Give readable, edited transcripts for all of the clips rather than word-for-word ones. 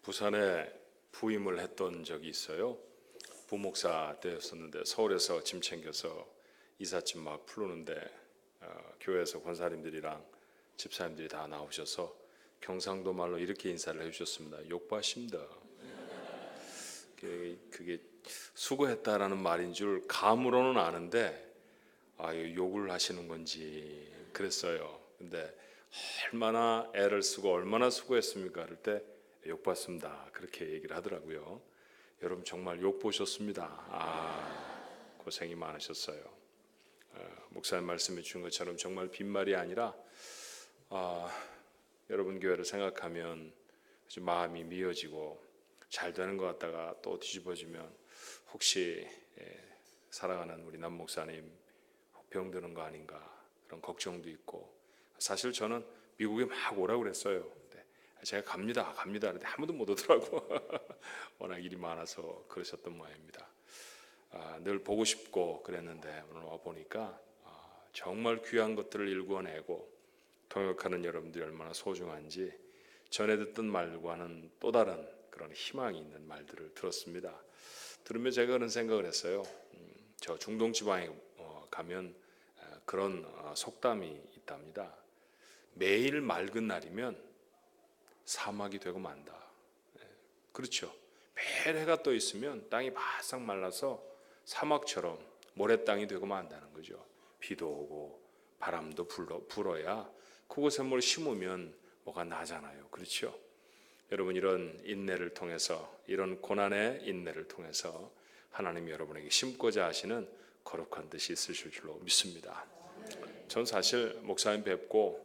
부산에 부임을 했던 적이 있어요. 부목사 때였었는데 서울에서 짐 챙겨서 이삿짐 막 풀르는데 교회에서 권사님들이랑 집사님들이 다 나오셔서 경상도 말로 이렇게 인사를 해주셨습니다. 욕받습니다. 그게 수고했다라는 말인 줄 감으로는 아는데 욕을 하시는 건지 그랬어요. 근데 얼마나 애를 쓰고 얼마나 수고했습니까? 그럴 때 욕받습니다. 그렇게 얘기를 하더라고요. 여러분 정말 욕 보셨습니다. 고생이 많으셨어요. 목사님 말씀해 주신 것처럼 정말 빈말이 아니라 여러분 교회를 생각하면 마음이 미어지고 잘 되는 것 같다가 또 뒤집어지면 혹시 살아가는 우리 남 목사님 병드는 거 아닌가 그런 걱정도 있고, 사실 저는 미국에 막 오라고 그랬어요. 제가 갑니다 그런데 아무도 못 오더라고. 워낙 일이 많아서 그러셨던 모양입니다. 늘 보고 싶고 그랬는데 오늘 와 보니까 정말 귀한 것들을 일궈내고 통역하는 여러분들이 얼마나 소중한지 전에 듣던 말과는 또 다른 그런 희망이 있는 말들을 들었습니다. 들으면 제가 그런 생각을 했어요. 저 중동 지방에 가면 그런 속담이 있답니다. 매일 맑은 날이면 사막이 되고 만다. 그렇죠. 매일 해가 떠 있으면 땅이 바싹 말라서 사막처럼 모래땅이 되고 만다는 거죠. 비도 오고 바람도 불어야 그곳에 뭘 심으면 뭐가 나잖아요. 그렇죠. 여러분 이런 인내를 통해서, 이런 고난의 인내를 통해서 하나님이 여러분에게 심고자 하시는 거룩한 뜻이 있으실 줄로 믿습니다. 전 사실 목사님 뵙고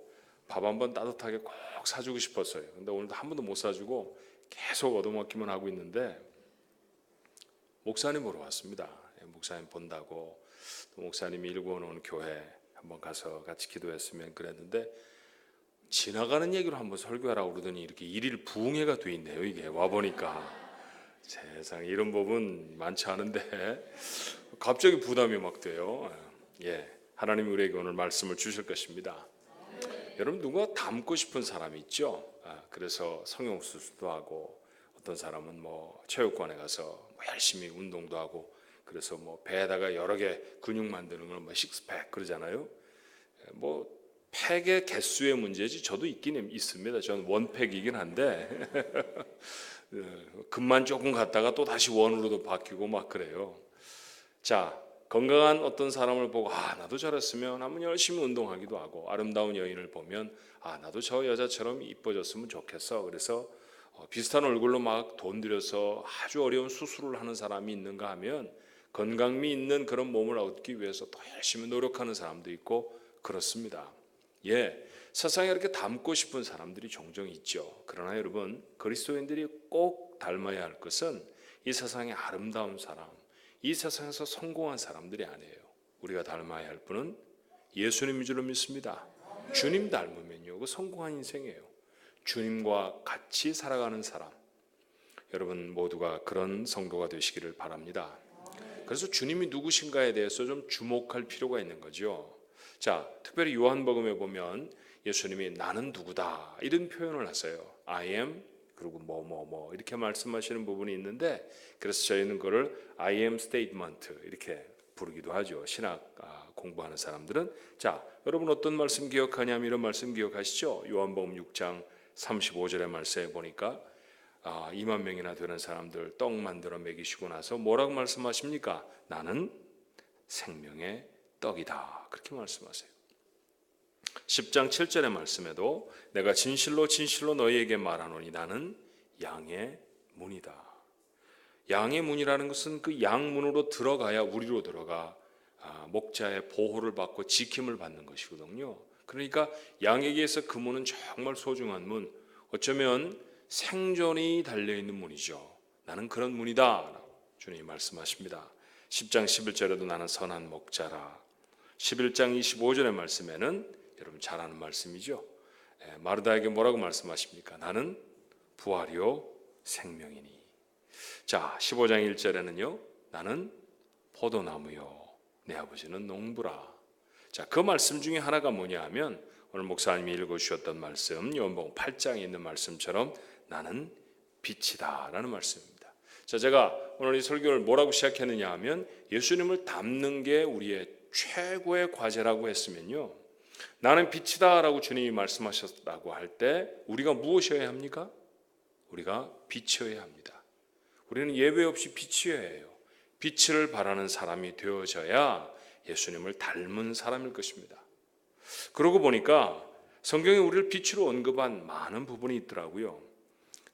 밥 한번 따뜻하게 꼭 사주고 싶었어요. 근데 오늘도 한 번도 못 사주고 계속 얻어먹기만 하고 있는데 목사님 보러 왔습니다. 목사님 본다고 또 목사님이 일궈놓은 교회 한번 가서 같이 기도했으면 그랬는데, 지나가는 얘기로 한번 설교하라고 그러더니 이렇게 일일 부흥회가 돼 있네요. 이게 와보니까 세상에 이런 법은 많지 않은데 갑자기 부담이 막 돼요. 하나님이 우리에게 오늘 말씀을 주실 것입니다. 여러분 누가 닮고 싶은 사람이 있죠? 그래서 성형수술도 하고, 어떤 사람은 뭐 체육관에 가서 열심히 운동도 하고, 그래서 뭐 배에다가 여러 개 근육 만드는 걸 뭐 식스팩 그러잖아요. 뭐 팩의 개수의 문제지 저도 있긴 있습니다. 저는 원팩이긴 한데 금만 조금 갔다가 또 다시 원으로도 바뀌고 막 그래요. 자, 건강한 어떤 사람을 보고 나도 저랬으면 한번 열심히 운동하기도 하고, 아름다운 여인을 보면 나도 저 여자처럼 이뻐졌으면 좋겠어. 그래서 비슷한 얼굴로 막 돈 들여서 아주 어려운 수술을 하는 사람이 있는가 하면 건강미 있는 그런 몸을 얻기 위해서 더 열심히 노력하는 사람도 있고 그렇습니다. 세상에 이렇게 닮고 싶은 사람들이 종종 있죠. 그러나 여러분, 그리스도인들이 꼭 닮아야 할 것은 이 세상의 아름다운 사람, 이 세상에서 성공한 사람들이 아니에요. 우리가 닮아야 할 분은 예수님인 줄로 믿습니다. 주님 닮으면요, 그 성공한 인생이에요. 주님과 같이 살아가는 사람, 여러분 모두가 그런 성도가 되시기를 바랍니다. 그래서 주님이 누구신가에 대해서 좀 주목할 필요가 있는 거죠. 자, 특별히 요한복음에 보면 예수님이 나는 누구다 이런 표현을 하세요. I am 그리고 뭐 이렇게 말씀하시는 부분이 있는데, 그래서 저희는 그걸 I am statement 이렇게 부르기도 하죠. 신학 공부하는 사람들은. 자, 여러분 어떤 말씀 기억하냐면 이런 말씀 기억하시죠? 요한복음 6장 35절의 말씀에 보니까 2만 명이나 되는 사람들 떡 만들어 먹이시고 나서 뭐라고 말씀하십니까? 나는 생명의 떡이다. 그렇게 말씀하세요. 10장 7절의 말씀에도 내가 진실로 진실로 너희에게 말하노니 나는 양의 문이다. 양의 문이라는 것은 그 양문으로 들어가야 우리로 들어가 목자의 보호를 받고 지킴을 받는 것이거든요. 그러니까 양에게서 그 문은 정말 소중한 문, 어쩌면 생존이 달려있는 문이죠. 나는 그런 문이다 주님이 말씀하십니다. 10장 11절에도 나는 선한 목자라. 11장 25절의 말씀에는 여러분 잘 아는 말씀이죠. 마르다에게 뭐라고 말씀하십니까? 나는 부활이요 생명이니. 자, 15장 1절에는요 나는 포도나무요 내 아버지는 농부라. 자, 그 말씀 중에 하나가 뭐냐 하면 오늘 목사님이 읽어주셨던 말씀, 요한복음 8장에 있는 말씀처럼 나는 빛이다라는 말씀입니다. 자, 제가 오늘 이 설교를 뭐라고 시작했느냐 하면 예수님을 닮는 게 우리의 최고의 과제라고 했으면요, 나는 빛이다라고 주님이 말씀하셨다고 할 때 우리가 무엇이어야 합니까? 우리가 빛이어야 합니다. 우리는 예외 없이 빛이어야 해요. 빛을 발하는 사람이 되어져야 예수님을 닮은 사람일 것입니다. 그러고 보니까 성경에 우리를 빛으로 언급한 많은 부분이 있더라고요.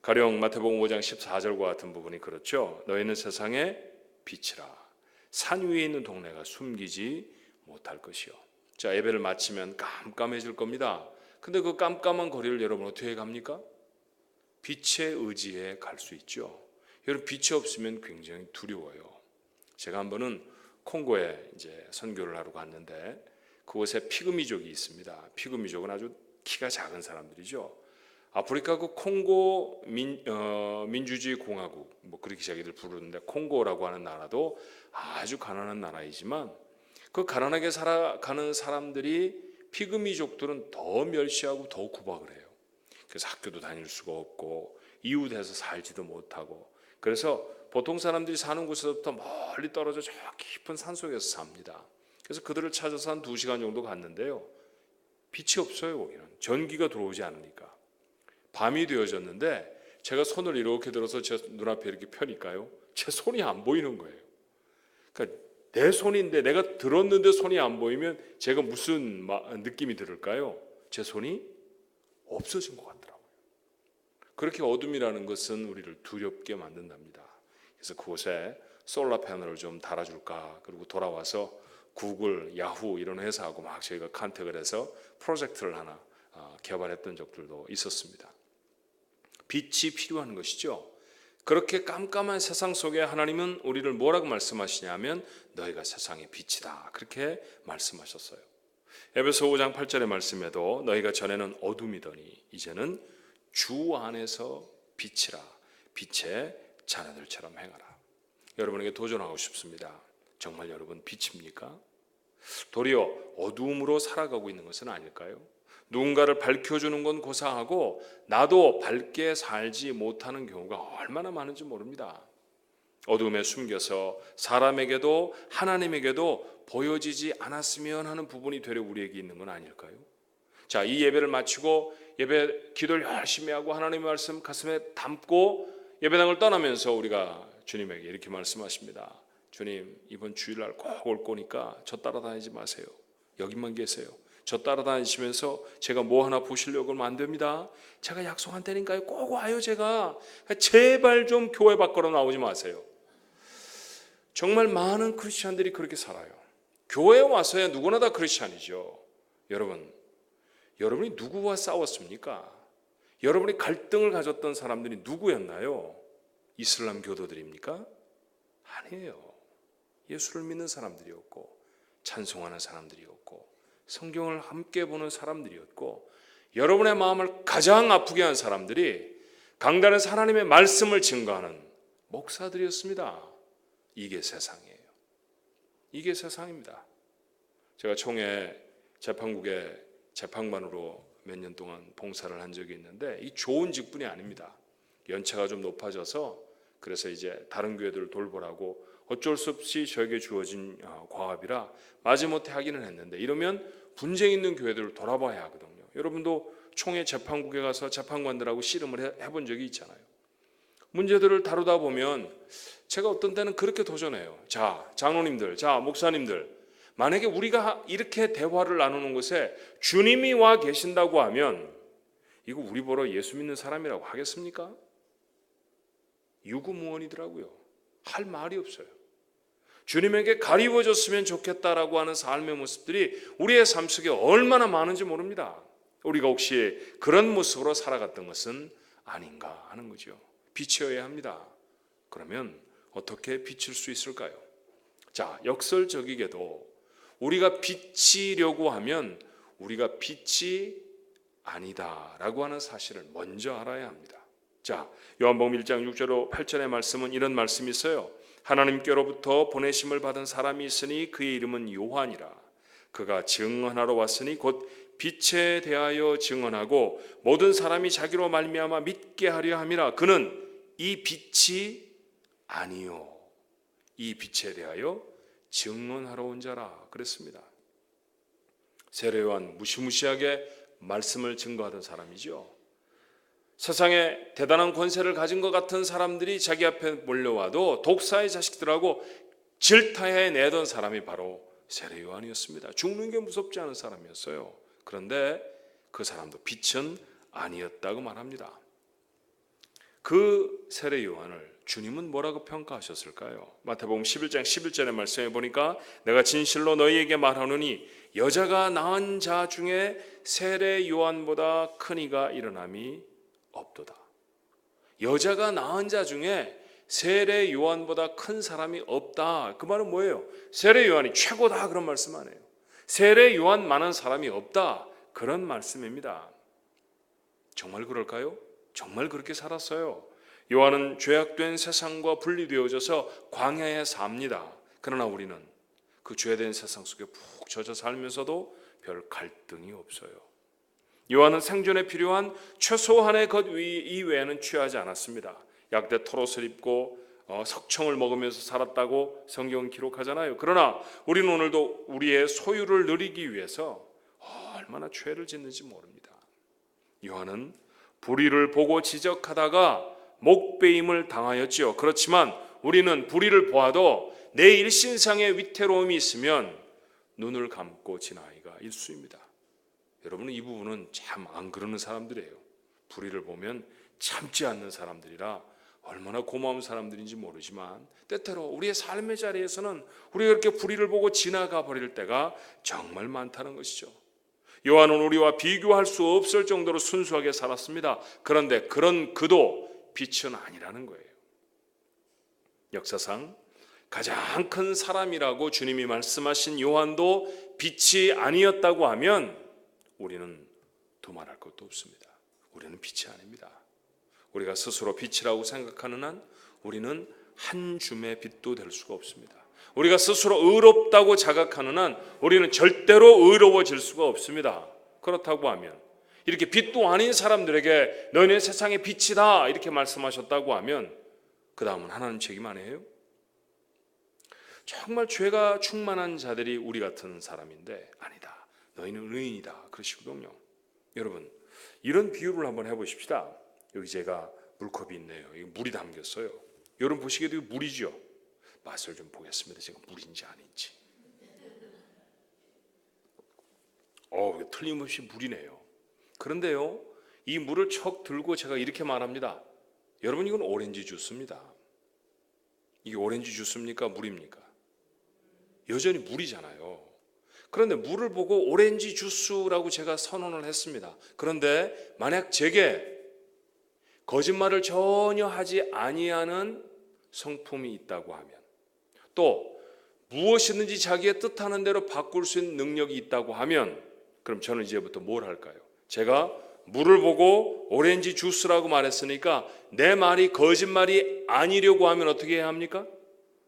가령 마태복음 5장 14절과 같은 부분이 그렇죠. 너희는 세상의 빛이라. 산 위에 있는 동네가 숨기지 못할 것이요. 자, 예배를 마치면 깜깜해질 겁니다. 근데 그 깜깜한 거리를 여러분 어떻게 갑니까? 빛의 의지에 갈 수 있죠. 여러분, 빛이 없으면 굉장히 두려워요. 제가 한 번은 콩고에 이제 선교를 하러 갔는데 그곳에 피그미족이 있습니다. 피그미족은 아주 키가 작은 사람들이죠. 아프리카 그 콩고 민주주의 공화국, 뭐 그렇게 자기들 부르는데, 콩고라고 하는 나라도 아주 가난한 나라이지만 그 가난하게 살아가는 사람들이, 피그미족들은 더 멸시하고 더 구박을 해요. 그래서 학교도 다닐 수가 없고 이웃에서 살지도 못하고, 그래서 보통 사람들이 사는 곳에서부터 멀리 떨어져 저 깊은 산속에서 삽니다. 그래서 그들을 찾아서 한 2시간 정도 갔는데요, 빛이 없어요. 거기는 전기가 들어오지 않으니까. 밤이 되어졌는데 제가 손을 이렇게 들어서 제 눈앞에 이렇게 펴니까요, 제 손이 안 보이는 거예요. 그러니까 내 손인데, 내가 들었는데 손이 안 보이면 제가 무슨 느낌이 들을까요? 제 손이 없어진 것 같더라고요. 그렇게 어둠이라는 것은 우리를 두렵게 만든답니다. 그래서 그곳에 솔라 패널을 좀 달아줄까, 그리고 돌아와서 구글, 야후 이런 회사하고 막 저희가 컨택을 해서 프로젝트를 하나 개발했던 적들도 있었습니다. 빛이 필요한 것이죠. 그렇게 깜깜한 세상 속에 하나님은 우리를 뭐라고 말씀하시냐면 너희가 세상의 빛이다, 그렇게 말씀하셨어요. 에베소 5장 8절의 말씀에도 너희가 전에는 어둠이더니 이제는 주 안에서 빛이라, 빛의 자녀들처럼 행하라. 여러분에게 도전하고 싶습니다. 정말 여러분 빛입니까? 도리어 어두움으로 살아가고 있는 것은 아닐까요? 누군가를 밝혀주는 건 고사하고 나도 밝게 살지 못하는 경우가 얼마나 많은지 모릅니다. 어둠에 숨겨서 사람에게도 하나님에게도 보여지지 않았으면 하는 부분이 되려 우리에게 있는 건 아닐까요? 자, 이 예배를 마치고 예배 기도를 열심히 하고 하나님의 말씀 가슴에 담고 예배당을 떠나면서 우리가 주님에게 이렇게 말씀하십니다. 주님, 이번 주일날 꼭 올 거니까 저 따라다니지 마세요. 여기만 계세요. 저 따라다니시면서 제가 뭐 하나 보시려고 하면 안 됩니다. 제가 약속한 때니까요. 꼭 와요. 제가 제발 좀 교회 밖으로 나오지 마세요. 정말 많은 크리스찬들이 그렇게 살아요. 교회에 와서야 누구나 다 크리스찬이죠. 여러분이 누구와 싸웠습니까? 여러분이 갈등을 가졌던 사람들이 누구였나요? 이슬람 교도들입니까? 아니에요. 예수를 믿는 사람들이었고 찬송하는 사람들이었고 성경을 함께 보는 사람들이었고, 여러분의 마음을 가장 아프게 한 사람들이 강단에서 하나님의 말씀을 증거하는 목사들이었습니다. 이게 세상이에요. 이게 세상입니다. 제가 총회 재판국의 재판관으로 몇 년 동안 봉사를 한 적이 있는데 이 좋은 직분이 아닙니다. 연차가 좀 높아져서 그래서 이제 다른 교회들을 돌보라고 어쩔 수 없이 저에게 주어진 과업이라 마지못해 하기는 했는데, 이러면 분쟁 있는 교회들을 돌아봐야 하거든요. 여러분도 총회 재판국에 가서 재판관들하고 씨름을 해본 적이 있잖아요. 문제들을 다루다 보면 제가 어떤 때는 그렇게 도전해요. 자, 장로님들, 자, 목사님들, 만약에 우리가 이렇게 대화를 나누는 곳에 주님이 와 계신다고 하면 이거 우리 보러 예수 믿는 사람이라고 하겠습니까? 유구무원이더라고요. 할 말이 없어요. 주님에게 가리워졌으면 좋겠다라고 하는 삶의 모습들이 우리의 삶 속에 얼마나 많은지 모릅니다. 우리가 혹시 그런 모습으로 살아갔던 것은 아닌가 하는 거죠. 빛이어야 합니다. 그러면 어떻게 비칠 수 있을까요? 자, 역설적이게도 우리가 비치려고 하면 우리가 빛이 아니다라고 하는 사실을 먼저 알아야 합니다. 자, 요한복음 1장 6절 8절의 말씀은 이런 말씀이 있어요. 하나님께로부터 보내심을 받은 사람이 있으니 그의 이름은 요한이라. 그가 증언하러 왔으니 곧 빛에 대하여 증언하고 모든 사람이 자기로 말미암아 믿게 하려 함이라. 그는 이 빛이 아니요 이 빛에 대하여 증언하러 온 자라 그랬습니다. 세례 요한 무시무시하게 말씀을 증거하던 사람이죠. 세상에 대단한 권세를 가진 것 같은 사람들이 자기 앞에 몰려와도 독사의 자식들하고 질타해 내던 사람이 바로 세례 요한이었습니다. 죽는 게 무섭지 않은 사람이었어요. 그런데 그 사람도 빛은 아니었다고 말합니다. 그 세례 요한을 주님은 뭐라고 평가하셨을까요? 마태복음 11장 11절의 말씀에 보니까 내가 진실로 너희에게 말하노니 여자가 낳은 자 중에 세례 요한보다 큰 이가 일어남이 없도다. 여자가 낳은 자 중에 세례 요한보다 큰 사람이 없다. 그 말은 뭐예요? 세례 요한이 최고다 그런 말씀 아니에요. 세례 요한만한 사람이 없다 그런 말씀입니다. 정말 그럴까요? 정말 그렇게 살았어요. 요한은 죄악된 세상과 분리되어져서 광야에 삽니다. 그러나 우리는 그 죄된 세상 속에 푹 젖어 살면서도 별 갈등이 없어요. 요한은 생존에 필요한 최소한의 것 이외에는 취하지 않았습니다. 약대 털옷을 입고 석청을 먹으면서 살았다고 성경은 기록하잖아요. 그러나 우리는 오늘도 우리의 소유를 누리기 위해서 얼마나 죄를 짓는지 모릅니다. 요한은 불의를 보고 지적하다가 목베임을 당하였지요. 그렇지만 우리는 불의를 보아도 내 일신상에 위태로움이 있으면 눈을 감고 지나기가 일쑤입니다. 여러분은 이 부분은 참 안 그러는 사람들이에요. 불의를 보면 참지 않는 사람들이라 얼마나 고마운 사람들인지 모르지만 때때로 우리의 삶의 자리에서는 우리가 이렇게 불의를 보고 지나가 버릴 때가 정말 많다는 것이죠. 요한은 우리와 비교할 수 없을 정도로 순수하게 살았습니다. 그런데 그런 그도 빛은 아니라는 거예요. 역사상 가장 큰 사람이라고 주님이 말씀하신 요한도 빛이 아니었다고 하면 우리는 두말할 것도 없습니다. 우리는 빛이 아닙니다. 우리가 스스로 빛이라고 생각하는 한 우리는 한 줌의 빛도 될 수가 없습니다. 우리가 스스로 의롭다고 자각하는 한 우리는 절대로 의로워질 수가 없습니다. 그렇다고 하면 이렇게 빛도 아닌 사람들에게 너희는 세상의 빛이다 이렇게 말씀하셨다고 하면 그 다음은 하나님 책임 아니에요? 정말 죄가 충만한 자들이 우리 같은 사람인데 아니다. 너희는 의인이다. 그러시거든요. 여러분 이런 비유를 한번 해보십시다. 여기 제가 물컵이 있네요. 여기 물이 담겼어요. 여러분 보시기에도 물이죠. 맛을 좀 보겠습니다. 제가 물인지 아닌지. 틀림없이 물이네요. 그런데요, 이 물을 척 들고 제가 이렇게 말합니다. 여러분 이건 오렌지 주스입니다. 이게 오렌지 주스입니까? 물입니까? 여전히 물이잖아요. 그런데 물을 보고 오렌지 주스라고 제가 선언을 했습니다. 그런데 만약 제게 거짓말을 전혀 하지 아니하는 성품이 있다고 하면 또 무엇이든지 자기의 뜻하는 대로 바꿀 수 있는 능력이 있다고 하면 그럼 저는 이제부터 뭘 할까요? 제가 물을 보고 오렌지 주스라고 말했으니까 내 말이 거짓말이 아니려고 하면 어떻게 해야 합니까?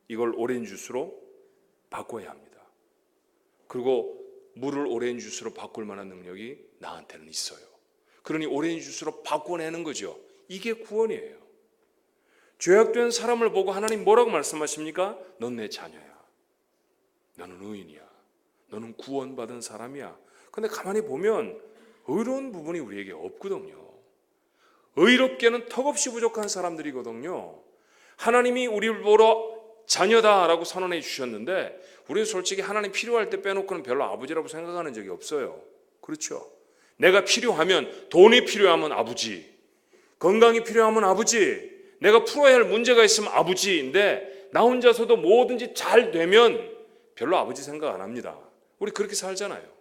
이걸 오렌지 주스로 바꿔야 합니다. 그리고 물을 오렌지 주스로 바꿀 만한 능력이 나한테는 있어요. 그러니 오렌지 주스로 바꿔내는 거죠. 이게 구원이에요. 죄악된 사람을 보고 하나님 뭐라고 말씀하십니까? 넌 내 자녀야. 너는 의인이야. 너는 구원받은 사람이야. 근데 가만히 보면 의로운 부분이 우리에게 없거든요. 의롭게는 턱없이 부족한 사람들이거든요. 하나님이 우리를 보러 자녀다라고 선언해 주셨는데 우리는 솔직히 하나님 필요할 때 빼놓고는 별로 아버지라고 생각하는 적이 없어요. 그렇죠? 내가 필요하면 돈이 필요하면 아버지, 건강이 필요하면 아버지, 내가 풀어야 할 문제가 있으면 아버지인데 나 혼자서도 뭐든지 잘 되면 별로 아버지 생각 안 합니다. 우리 그렇게 살잖아요.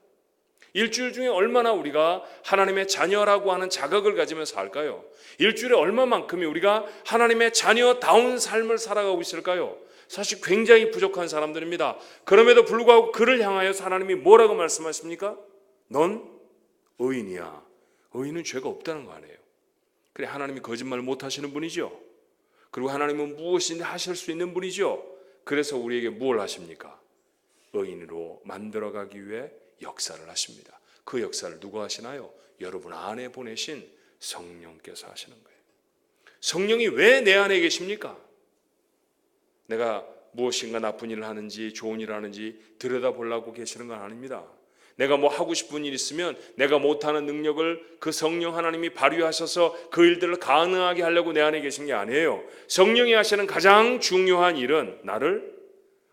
일주일 중에 얼마나 우리가 하나님의 자녀라고 하는 자각을 가지면서 살까요? 일주일에 얼마만큼이 우리가 하나님의 자녀다운 삶을 살아가고 있을까요? 사실 굉장히 부족한 사람들입니다. 그럼에도 불구하고 그를 향하여서 하나님이 뭐라고 말씀하십니까? 넌 의인이야. 의인은 죄가 없다는 거 아니에요. 그래, 하나님이 거짓말 못 하시는 분이죠. 그리고 하나님은 무엇이든지 하실 수 있는 분이죠. 그래서 우리에게 무엇을 하십니까? 의인으로 만들어가기 위해 역사를 하십니다. 그 역사를 누가 하시나요? 여러분 안에 보내신 성령께서 하시는 거예요. 성령이 왜 내 안에 계십니까? 내가 무엇인가 나쁜 일을 하는지 좋은 일을 하는지 들여다보려고 계시는 건 아닙니다. 내가 뭐 하고 싶은 일 있으면 내가 못하는 능력을 그 성령 하나님이 발휘하셔서 그 일들을 가능하게 하려고 내 안에 계신 게 아니에요. 성령이 하시는 가장 중요한 일은 나를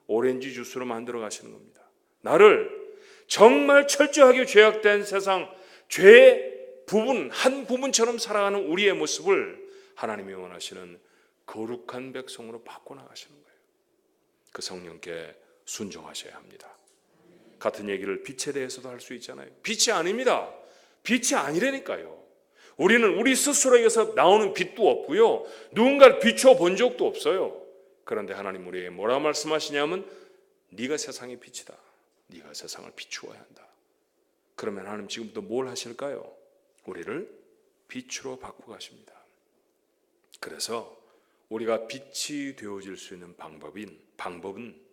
오렌지 주스로 만들어 가시는 겁니다. 나를 정말 철저하게 죄악된 세상, 죄의 부분, 한 부분처럼 살아가는 우리의 모습을 하나님이 원하시는 거룩한 백성으로 바꿔나가시는 거예요. 그 성령께 순종하셔야 합니다. 같은 얘기를 빛에 대해서도 할 수 있잖아요. 빛이 아닙니다. 빛이 아니라니까요. 우리는 우리 스스로에게서 나오는 빛도 없고요, 누군가를 비춰 본 적도 없어요. 그런데 하나님 우리에게 뭐라고 말씀하시냐면 네가 세상의 빛이다. 네가 세상을 비추어야 한다. 그러면 하나님 지금부터 뭘 하실까요? 우리를 빛으로 바꾸어 가십니다. 그래서 우리가 빛이 되어질 수 있는 방법은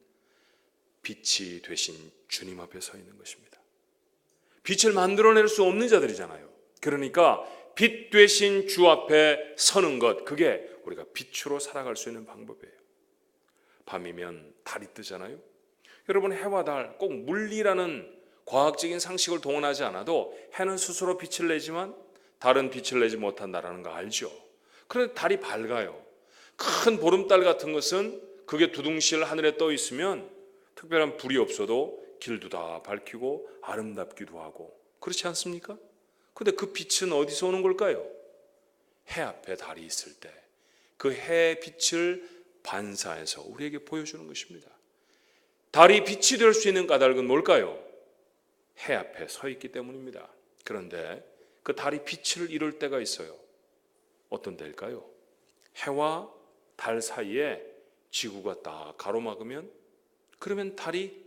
빛이 되신 주님 앞에 서 있는 것입니다. 빛을 만들어낼 수 없는 자들이잖아요. 그러니까 빛 되신 주 앞에 서는 것, 그게 우리가 빛으로 살아갈 수 있는 방법이에요. 밤이면 달이 뜨잖아요. 여러분, 해와 달, 꼭 물리라는 과학적인 상식을 동원하지 않아도 해는 스스로 빛을 내지만 달은 빛을 내지 못한다는 거 알죠? 그런데 달이 밝아요. 큰 보름달 같은 것은 그게 두둥실 하늘에 떠 있으면 특별한 불이 없어도 길도 다 밝히고 아름답기도 하고, 그렇지 않습니까? 근데 그 빛은 어디서 오는 걸까요? 해 앞에 달이 있을 때 그 해의 빛을 반사해서 우리에게 보여주는 것입니다. 달이 빛이 될 수 있는 까닭은 뭘까요? 해 앞에 서 있기 때문입니다. 그런데 그 달이 빛을 잃을 때가 있어요. 어떤 때일까요? 해와 달 사이에 지구가 딱 가로막으면, 그러면 달이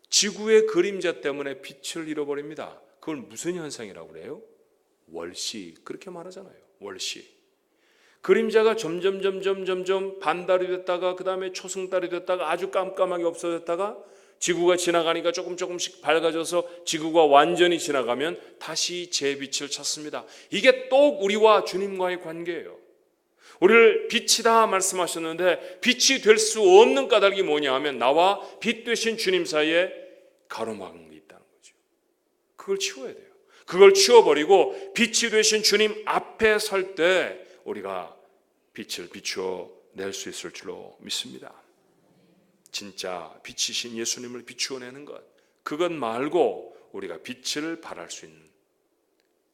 지구의 그림자 때문에 빛을 잃어버립니다. 그걸 무슨 현상이라고 그래요? 월시, 그렇게 말하잖아요. 월시. 그림자가 점점 반달이 됐다가 그 다음에 초승달이 됐다가 아주 깜깜하게 없어졌다가 지구가 지나가니까 조금씩 밝아져서 지구가 완전히 지나가면 다시 재빛을 찾습니다. 이게 또 우리와 주님과의 관계예요. 우리를 빛이다 말씀하셨는데 빛이 될 수 없는 까닭이 뭐냐 하면 나와 빛 되신 주님 사이에 가로막은 게 있다는 거죠. 그걸 치워야 돼요. 그걸 치워버리고 빛이 되신 주님 앞에 설 때 우리가 빛을 비추어 낼 수 있을 줄로 믿습니다. 진짜 빛이신 예수님을 비추어내는 것, 그것 말고 우리가 빛을 발할 수 있는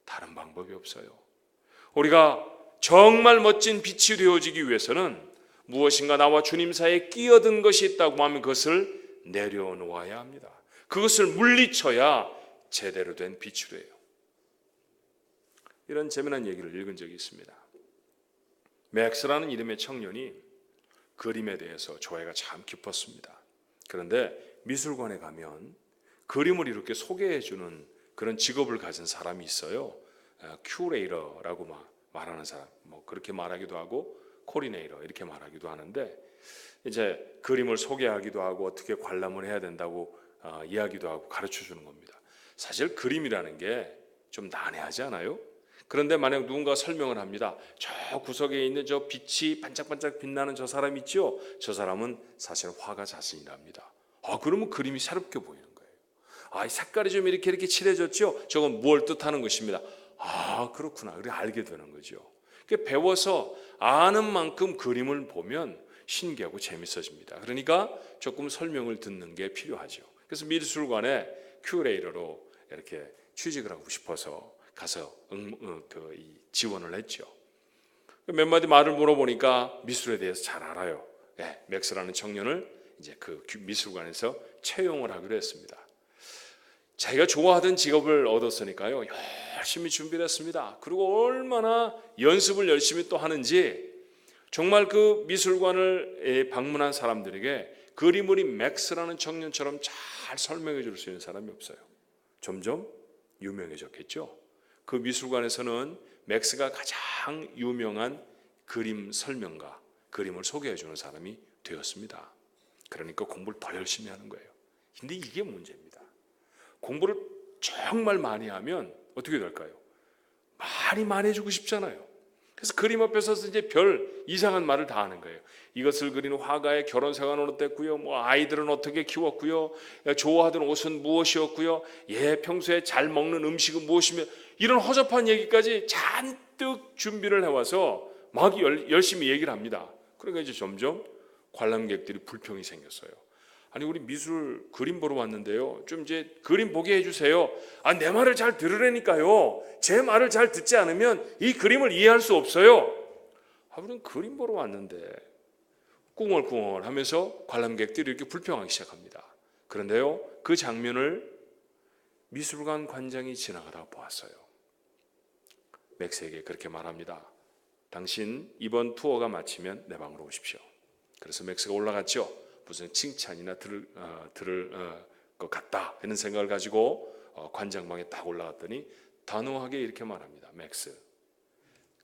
다른 방법이 없어요. 우리가 정말 멋진 빛이 되어지기 위해서는 무엇인가 나와 주님 사이에 끼어든 것이 있다고 하면 그것을 내려놓아야 합니다. 그것을 물리쳐야 제대로 된 빛이 돼요. 이런 재미난 얘기를 읽은 적이 있습니다. 맥스라는 이름의 청년이 그림에 대해서 조예가 참 깊었습니다. 그런데 미술관에 가면 그림을 이렇게 소개해주는 그런 직업을 가진 사람이 있어요. 큐레이터라고 말하는 사람, 뭐 그렇게 말하기도 하고 코디네이터 이렇게 말하기도 하는데, 이제 그림을 소개하기도 하고 어떻게 관람을 해야 된다고 이야기도 하고 가르쳐주는 겁니다. 사실 그림이라는 게 좀 난해하지 않아요? 그런데 만약 누군가 설명을 합니다. 저 구석에 있는 저 빛이 반짝반짝 빛나는 저 사람 있죠? 저 사람은 사실 화가 자신이랍니다. 그러면 그림이 새롭게 보이는 거예요. 이 색깔이 좀 이렇게 칠해졌죠? 저건 뭘 뜻하는 것입니다. 그렇구나. 그래 알게 되는 거죠. 배워서 아는 만큼 그림을 보면 신기하고 재밌어집니다. 그러니까 조금 설명을 듣는 게 필요하죠. 그래서 미술관에 큐레이터로 이렇게 취직을 하고 싶어서 가서 지원을 했죠. 몇 마디 말을 물어보니까 미술에 대해서 잘 알아요. 맥스라는 청년을 이제 그 미술관에서 채용을 하기로 했습니다. 자기가 좋아하던 직업을 얻었으니까요, 열심히 준비를 했습니다. 그리고 얼마나 연습을 열심히 또 하는지 정말 그 미술관을 방문한 사람들에게 그림을 맥스라는 청년처럼 잘 설명해 줄 수 있는 사람이 없어요. 점점 유명해졌겠죠. 그 미술관에서는 맥스가 가장 유명한 그림 설명가, 그림을 소개해 주는 사람이 되었습니다. 그러니까 공부를 더 열심히 하는 거예요. 근데 이게 문제입니다. 공부를 정말 많이 하면 어떻게 될까요? 말이 많아지고 싶잖아요. 그래서 그림 앞에 서서 이제 별 이상한 말을 다 하는 거예요. 이것을 그리는 화가의 결혼 생활은 어땠고요, 뭐 아이들은 어떻게 키웠고요, 좋아하던 옷은 무엇이었고요, 평소에 잘 먹는 음식은 무엇이며, 이런 허접한 얘기까지 잔뜩 준비를 해와서 막 열심히 얘기를 합니다. 그러니까 이제 점점 관람객들이 불평이 생겼어요. 아니, 우리 미술 그림 보러 왔는데요, 좀 이제 그림 보게 해주세요. 내 말을 잘 들으라니까요. 제 말을 잘 듣지 않으면 이 그림을 이해할 수 없어요. 우리는 그림 보러 왔는데, 꿍얼꿍얼 하면서 관람객들이 이렇게 불평하기 시작합니다. 그런데요, 그 장면을 미술관 관장이 지나가다 보았어요. 맥스에게 그렇게 말합니다. 당신 이번 투어가 마치면 내 방으로 오십시오. 그래서 맥스가 올라갔죠. 무슨 칭찬이나 들을 것 같다 하는 생각을 가지고 관장방에 딱 올라갔더니 단호하게 이렇게 말합니다. 맥스,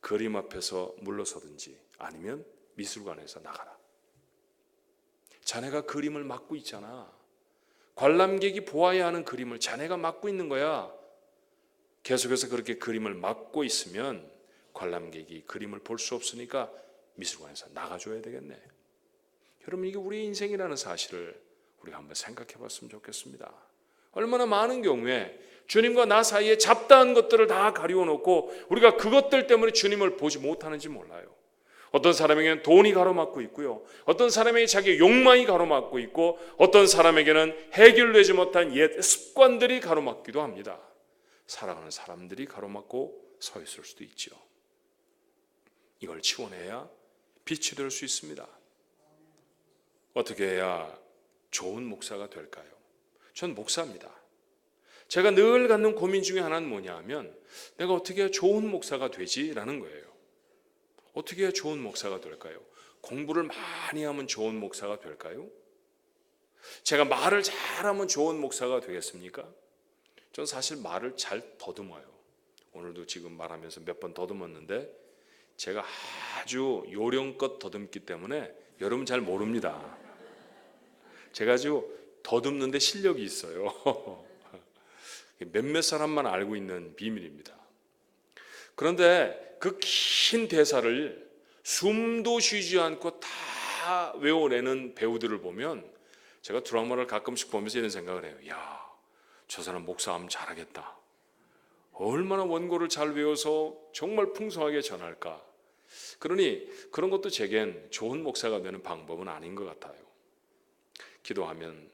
그림 앞에서 물러서든지 아니면 미술관에서 나가라. 자네가 그림을 막고 있잖아. 관람객이 보아야 하는 그림을 자네가 막고 있는 거야. 계속해서 그렇게 그림을 막고 있으면 관람객이 그림을 볼 수 없으니까 미술관에서 나가줘야 되겠네. 여러분, 이게 우리의 인생이라는 사실을 우리가 한번 생각해 봤으면 좋겠습니다. 얼마나 많은 경우에 주님과 나 사이에 잡다한 것들을 다 가리워놓고 우리가 그것들 때문에 주님을 보지 못하는지 몰라요. 어떤 사람에게는 돈이 가로막고 있고요, 어떤 사람에게 자기의 욕망이 가로막고 있고, 어떤 사람에게는 해결되지 못한 옛 습관들이 가로막기도 합니다. 사랑하는 사람들이 가로막고 서 있을 수도 있죠. 이걸 치워내야 빛이 될 수 있습니다. 어떻게 해야 좋은 목사가 될까요? 전 목사입니다. 제가 늘 갖는 고민 중에 하나는 뭐냐 하면, 내가 어떻게 해야 좋은 목사가 되지라는 거예요. 어떻게 해야 좋은 목사가 될까요? 공부를 많이 하면 좋은 목사가 될까요? 제가 말을 잘하면 좋은 목사가 되겠습니까? 전 사실 말을 잘 더듬어요. 오늘도 지금 말하면서 몇 번 더듬었는데 제가 아주 요령껏 더듬기 때문에 여러분 잘 모릅니다. 제가 아주 더듬는데 실력이 있어요. 몇몇 사람만 알고 있는 비밀입니다. 그런데 그 긴 대사를 숨도 쉬지 않고 다 외워내는 배우들을 보면 제가 드라마를 가끔씩 보면서 이런 생각을 해요. 야, 저 사람 목사하면 잘하겠다. 얼마나 원고를 잘 외워서 정말 풍성하게 전할까. 그러니 그런 것도 제겐 좋은 목사가 되는 방법은 아닌 것 같아요. 기도하면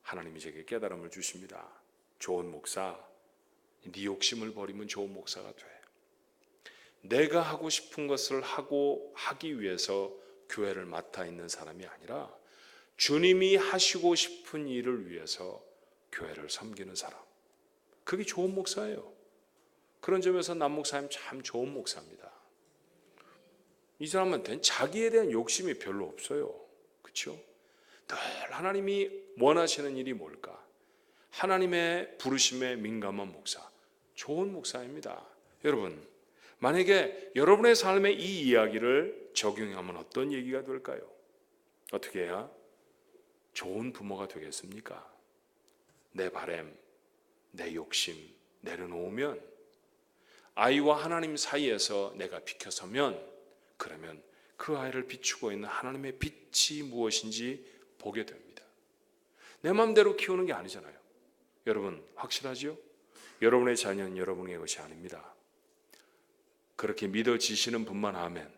하나님이 제게 깨달음을 주십니다. 좋은 목사, 네 욕심을 버리면 좋은 목사가 돼. 내가 하고 싶은 것을 하기 위해서 교회를 맡아 있는 사람이 아니라 주님이 하시고 싶은 일을 위해서 교회를 섬기는 사람, 그게 좋은 목사예요. 그런 점에서 남 목사님 참 좋은 목사입니다. 이 사람한테는 자기에 대한 욕심이 별로 없어요. 그렇죠? 늘 하나님이 원하시는 일이 뭘까? 하나님의 부르심에 민감한 목사, 좋은 목사입니다. 여러분, 만약에 여러분의 삶에 이 이야기를 적용하면 어떤 얘기가 될까요? 어떻게 해야 좋은 부모가 되겠습니까? 내 바램, 내 욕심 내려놓으면, 아이와 하나님 사이에서 내가 비켜서면, 그러면 그 아이를 비추고 있는 하나님의 빛이 무엇인지 보게 됩니다. 내 마음대로 키우는 게 아니잖아요. 여러분 확실하지요? 여러분의 자녀는 여러분의 것이 아닙니다. 그렇게 믿어지시는 분만 아멘.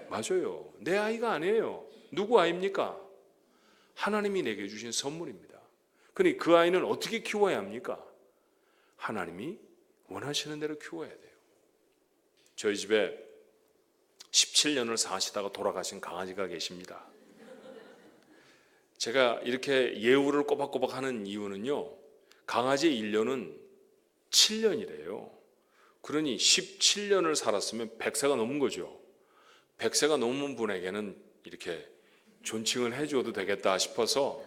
맞아요. 내 아이가 아니에요. 누구 아이입니까? 하나님이 내게 주신 선물입니다. 그러니 그 아이는 어떻게 키워야 합니까? 하나님이 원하시는 대로 키워야 돼요. 저희 집에 17년을 사시다가 돌아가신 강아지가 계십니다. 제가 이렇게 예우를 꼬박꼬박 하는 이유는요, 강아지의 일년은 7년이래요. 그러니 17년을 살았으면 100세가 넘은 거죠. 100세가 넘은 분에게는 이렇게 존칭을 해줘도 되겠다 싶어서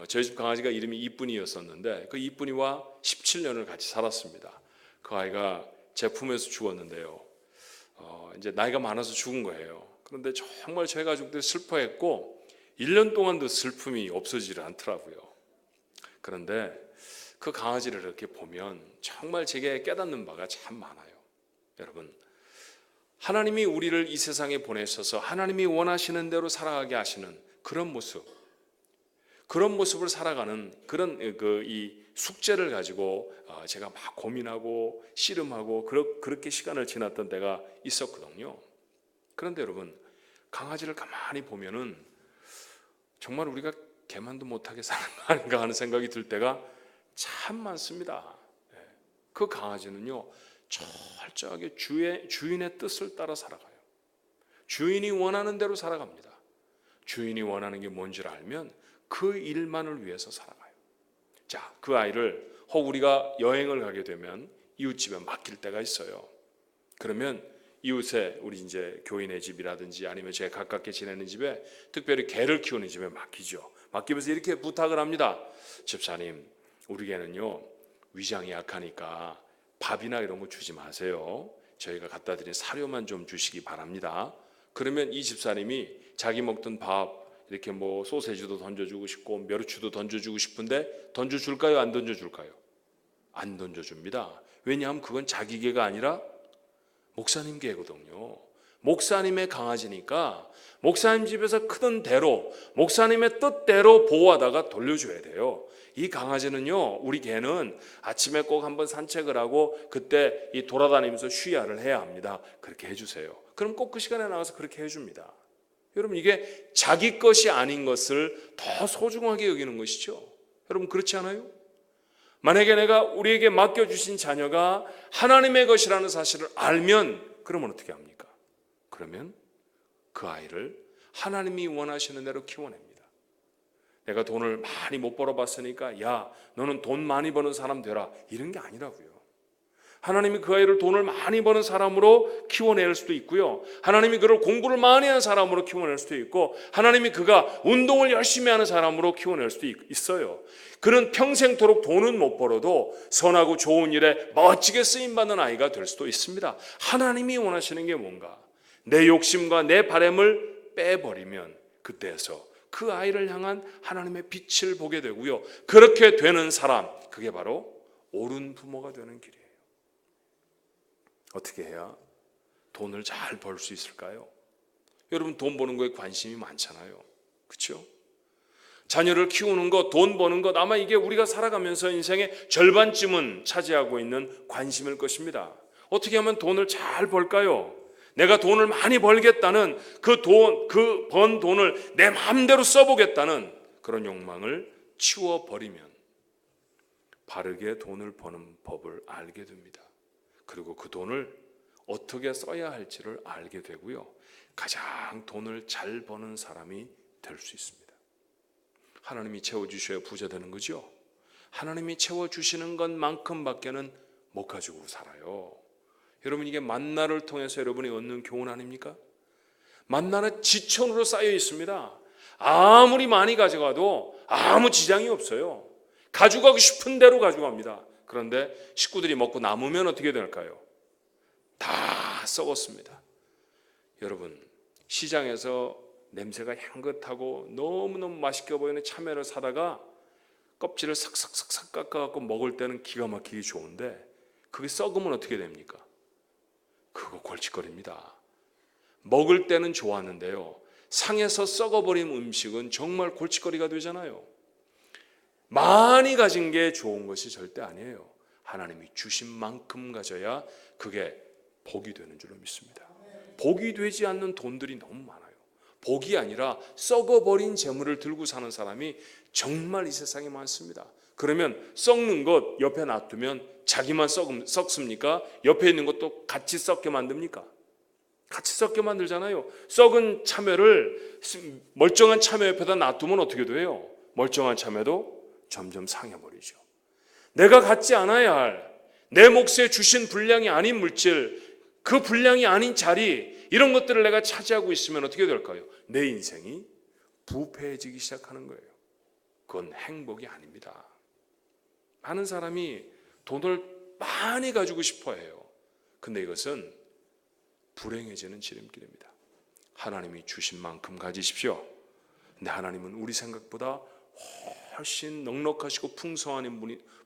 저희 집 강아지가 이름이 이쁜이였었는데 그 이쁜이와 17년을 같이 살았습니다. 그 아이가 제 품에서 죽었는데요, 이제 나이가 많아서 죽은 거예요. 그런데 정말 저희 가족들이 슬퍼했고 1년 동안도 슬픔이 없어지지 않더라고요. 그런데 그 강아지를 이렇게 보면 정말 제게 깨닫는 바가 참 많아요. 여러분, 하나님이 우리를 이 세상에 보내셔서 하나님이 원하시는 대로 살아가게 하시는 그런 모습을 살아가는 그런 이 숙제를 가지고 제가 막 고민하고 씨름하고 그렇게 시간을 지났던 때가 있었거든요. 그런데 여러분, 강아지를 가만히 보면은 정말 우리가 개만도 못하게 사는 거 아닌가 하는 생각이 들 때가 참 많습니다. 그 강아지는요, 철저하게 주인의 뜻을 따라 살아가요. 주인이 원하는 대로 살아갑니다. 주인이 원하는 게 뭔지를 알면 그 일만을 위해서 살아가요. 자, 그 아이를 혹 우리가 여행을 가게 되면 이웃집에 맡길 때가 있어요. 그러면 이웃에 우리 이제 교인의 집이라든지 아니면 제가 가깝게 지내는 집에, 특별히 개를 키우는 집에 맡기죠. 맡기면서 이렇게 부탁을 합니다. 집사님, 우리 개는요 위장이 약하니까 밥이나 이런 거 주지 마세요. 저희가 갖다 드린 사료만 좀 주시기 바랍니다. 그러면 이 집사님이 자기 먹던 밥 이렇게 뭐 소세지도 던져주고 싶고 멸치도 던져주고 싶은데 던져줄까요? 안 던져줄까요? 안 던져줍니다. 왜냐하면 그건 자기 개가 아니라 목사님 개거든요. 목사님의 강아지니까 목사님 집에서 크던 대로 목사님의 뜻대로 보호하다가 돌려줘야 돼요. 이 강아지는요, 우리 개는 아침에 꼭 한번 산책을 하고 그때 이 돌아다니면서 쉬야를 해야 합니다. 그렇게 해주세요. 그럼 꼭 그 시간에 나가서 그렇게 해줍니다. 여러분, 이게 자기 것이 아닌 것을 더 소중하게 여기는 것이죠. 여러분, 그렇지 않아요? 만약에 내가 우리에게 맡겨주신 자녀가 하나님의 것이라는 사실을 알면 그러면 어떻게 합니까? 그러면 그 아이를 하나님이 원하시는 대로 키워냅니다. 내가 돈을 많이 못 벌어봤으니까 야, 너는 돈 많이 버는 사람 되라, 이런 게 아니라고요. 하나님이 그 아이를 돈을 많이 버는 사람으로 키워낼 수도 있고요, 하나님이 그를 공부를 많이 하는 사람으로 키워낼 수도 있고, 하나님이 그가 운동을 열심히 하는 사람으로 키워낼 수도 있어요. 그는 평생토록 돈은 못 벌어도 선하고 좋은 일에 멋지게 쓰임받는 아이가 될 수도 있습니다. 하나님이 원하시는 게 뭔가, 내 욕심과 내 바람을 빼버리면 그때에서 그 아이를 향한 하나님의 빛을 보게 되고요, 그렇게 되는 사람, 그게 바로 옳은 부모가 되는 길이에요. 어떻게 해야 돈을 잘 벌 수 있을까요? 여러분, 돈 버는 거에 관심이 많잖아요. 그렇죠? 자녀를 키우는 것, 돈 버는 것, 아마 이게 우리가 살아가면서 인생의 절반쯤은 차지하고 있는 관심일 것입니다. 어떻게 하면 돈을 잘 벌까요? 내가 돈을 많이 벌겠다는 그 번 돈을 내 마음대로 써보겠다는 그런 욕망을 치워버리면 바르게 돈을 버는 법을 알게 됩니다. 그리고 그 돈을 어떻게 써야 할지를 알게 되고요, 가장 돈을 잘 버는 사람이 될 수 있습니다. 하나님이 채워주셔야 부자 되는 거죠. 하나님이 채워주시는 것만큼밖에는 못 가지고 살아요. 여러분, 이게 만나를 통해서 여러분이 얻는 교훈 아닙니까? 만나는 지천으로 쌓여 있습니다. 아무리 많이 가져가도 아무 지장이 없어요. 가져가고 싶은 대로 가져갑니다. 그런데 식구들이 먹고 남으면 어떻게 될까요? 다 썩었습니다. 여러분, 시장에서 냄새가 향긋하고 너무너무 맛있게 보이는 참외를 사다가 껍질을 삭삭삭삭 깎아갖고 먹을 때는 기가 막히게 좋은데, 그게 썩으면 어떻게 됩니까? 그거 골칫거립니다. 먹을 때는 좋았는데요, 상해서 썩어버린 음식은 정말 골칫거리가 되잖아요. 많이 가진 게 좋은 것이 절대 아니에요. 하나님이 주신 만큼 가져야 그게 복이 되는 줄로 믿습니다. 복이 되지 않는 돈들이 너무 많아요. 복이 아니라 썩어버린 재물을 들고 사는 사람이 정말 이 세상에 많습니다. 그러면 썩는 것 옆에 놔두면 자기만 썩습니까? 옆에 있는 것도 같이 썩게 만듭니까? 같이 썩게 만들잖아요. 썩은 참외를 멀쩡한 참외 옆에다 놔두면 어떻게 돼요? 멀쩡한 참외도 점점 상해버리죠. 내가 갖지 않아야 할 내 몫에 주신 분량이 아닌 물질, 그 분량이 아닌 자리, 이런 것들을 내가 차지하고 있으면 어떻게 될까요? 내 인생이 부패해지기 시작하는 거예요. 그건 행복이 아닙니다. 많은 사람이 돈을 많이 가지고 싶어 해요. 근데 이것은 불행해지는 지름길입니다. 하나님이 주신 만큼 가지십시오. 근데 하나님은 우리 생각보다 훨씬 넉넉하시고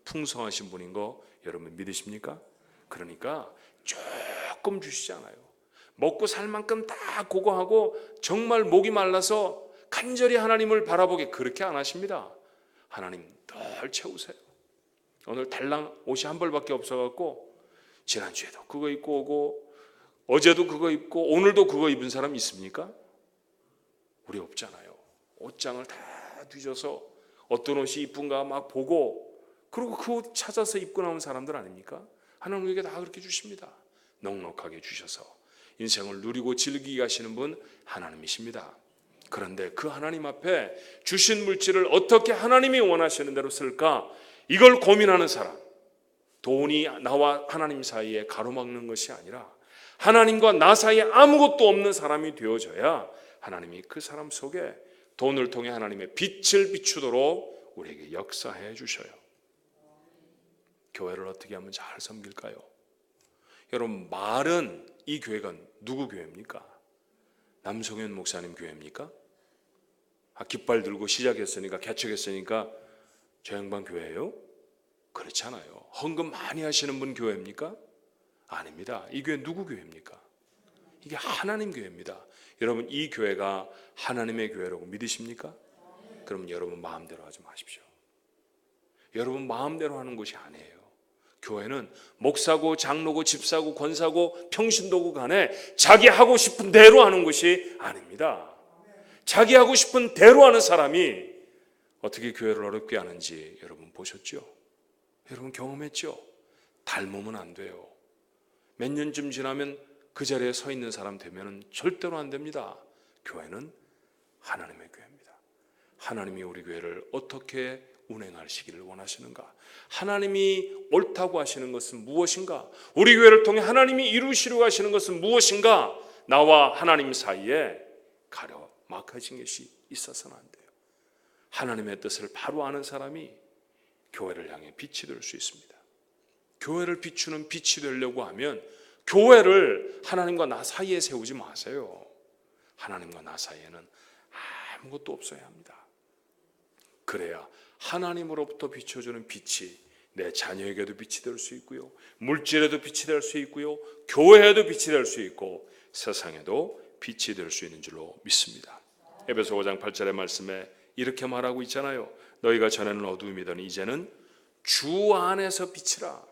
풍성하신 분인 거 여러분 믿으십니까? 그러니까 조금 주시잖아요. 먹고 살 만큼 다 고거하고 정말 목이 말라서 간절히 하나님을 바라보게 그렇게 안 하십니다. 하나님 늘 채우세요. 오늘 달랑 옷이 한 벌밖에 없어갖고 지난주에도 그거 입고 오고 어제도 그거 입고 오늘도 그거 입은 사람 있습니까? 우리 없잖아요. 옷장을 다 뒤져서 어떤 옷이 이쁜가 막 보고 그리고 그 옷 찾아서 입고 나온 사람들 아닙니까? 하나님 우리에게 다 그렇게 주십니다. 넉넉하게 주셔서 인생을 누리고 즐기게 하시는 분 하나님이십니다. 그런데 그 하나님 앞에 주신 물질을 어떻게 하나님이 원하시는 대로 쓸까? 이걸 고민하는 사람, 돈이 나와 하나님 사이에 가로막는 것이 아니라 하나님과 나 사이에 아무것도 없는 사람이 되어져야 하나님이 그 사람 속에 돈을 통해 하나님의 빛을 비추도록 우리에게 역사해 주셔요. 교회를 어떻게 하면 잘 섬길까요? 여러분, 말은 이 교회가 누구 교회입니까? 남성현 목사님 교회입니까? 깃발 들고 시작했으니까 개척했으니까 저 양반 교회예요? 그렇지 않아요. 헌금 많이 하시는 분 교회입니까? 아닙니다. 이 교회 누구 교회입니까? 이게 하나님 교회입니다. 여러분, 이 교회가 하나님의 교회라고 믿으십니까? 그럼 여러분 마음대로 하지 마십시오. 여러분 마음대로 하는 것이 아니에요. 교회는 목사고 장로고 집사고 권사고 평신도고 간에 자기 하고 싶은 대로 하는 것이 아닙니다. 자기 하고 싶은 대로 하는 사람이 어떻게 교회를 어렵게 하는지 여러분 보셨죠? 여러분 경험했죠? 닮으면 안 돼요. 몇 년쯤 지나면 그 자리에 서 있는 사람 되면 절대로 안 됩니다. 교회는 하나님의 교회입니다. 하나님이 우리 교회를 어떻게 운행하시기를 원하시는가? 하나님이 옳다고 하시는 것은 무엇인가? 우리 교회를 통해 하나님이 이루시려고 하시는 것은 무엇인가? 나와 하나님 사이에 가려막혀진 것이 있어서는 안 돼요. 하나님의 뜻을 바로 아는 사람이 교회를 향해 빛이 될 수 있습니다. 교회를 비추는 빛이 되려고 하면 교회를 하나님과 나 사이에 세우지 마세요. 하나님과 나 사이에는 아무것도 없어야 합니다. 그래야 하나님으로부터 비춰주는 빛이 내 자녀에게도 빛이 될 수 있고요, 물질에도 빛이 될 수 있고요, 교회에도 빛이 될 수 있고 세상에도 빛이 될 수 있는 줄로 믿습니다. 에베소 5장 8절의 말씀에 이렇게 말하고 있잖아요. 너희가 전에는 어두움이더니 이제는 주 안에서 빛이라.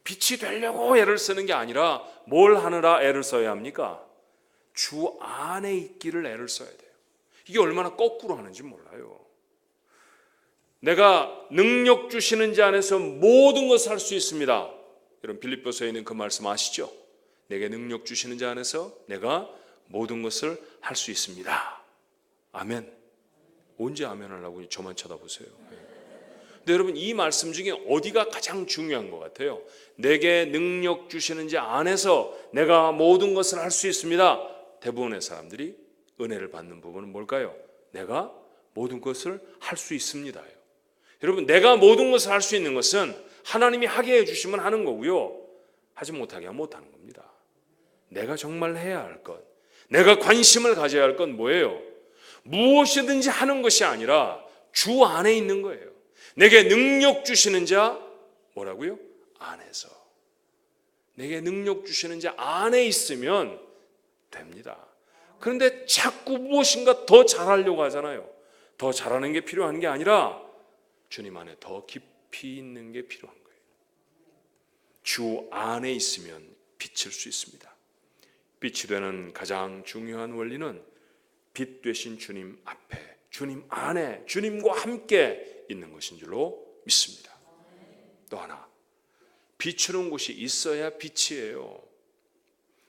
빛이 되려고 애를 쓰는 게 아니라 뭘 하느라 애를 써야 합니까? 주 안에 있기를 애를 써야 돼요. 이게 얼마나 거꾸로 하는지 몰라요. 내가 능력 주시는 자 안에서 모든 것을 할 수 있습니다. 여러분 빌립보서에 있는 그 말씀 아시죠? 내게 능력 주시는 자 안에서 내가 모든 것을 할 수 있습니다. 아멘. 언제 아멘 하려고 저만 쳐다보세요. 근데 여러분 이 말씀 중에 어디가 가장 중요한 것 같아요? 내게 능력 주시는 자 안에서 내가 모든 것을 할 수 있습니다. 대부분의 사람들이 은혜를 받는 부분은 뭘까요? 내가 모든 것을 할 수 있습니다. 여러분 내가 모든 것을 할 수 있는 것은 하나님이 하게 해주시면 하는 거고요, 하지 못하게 하면 못하는 겁니다. 내가 정말 해야 할 것, 내가 관심을 가져야 할 건 뭐예요? 무엇이든지 하는 것이 아니라 주 안에 있는 거예요. 내게 능력 주시는 자 뭐라고요? 안에서. 내게 능력 주시는 자 안에 있으면 됩니다. 그런데 자꾸 무엇인가 더 잘하려고 하잖아요. 더 잘하는 게 필요한 게 아니라 주님 안에 더 깊이 있는 게 필요한 거예요. 주 안에 있으면 빛일 수 있습니다. 빛이 되는 가장 중요한 원리는 빛 되신 주님 앞에, 주님 안에, 주님과 함께 있는 것인 줄로 믿습니다. 또 하나, 비추는 곳이 있어야 빛이에요.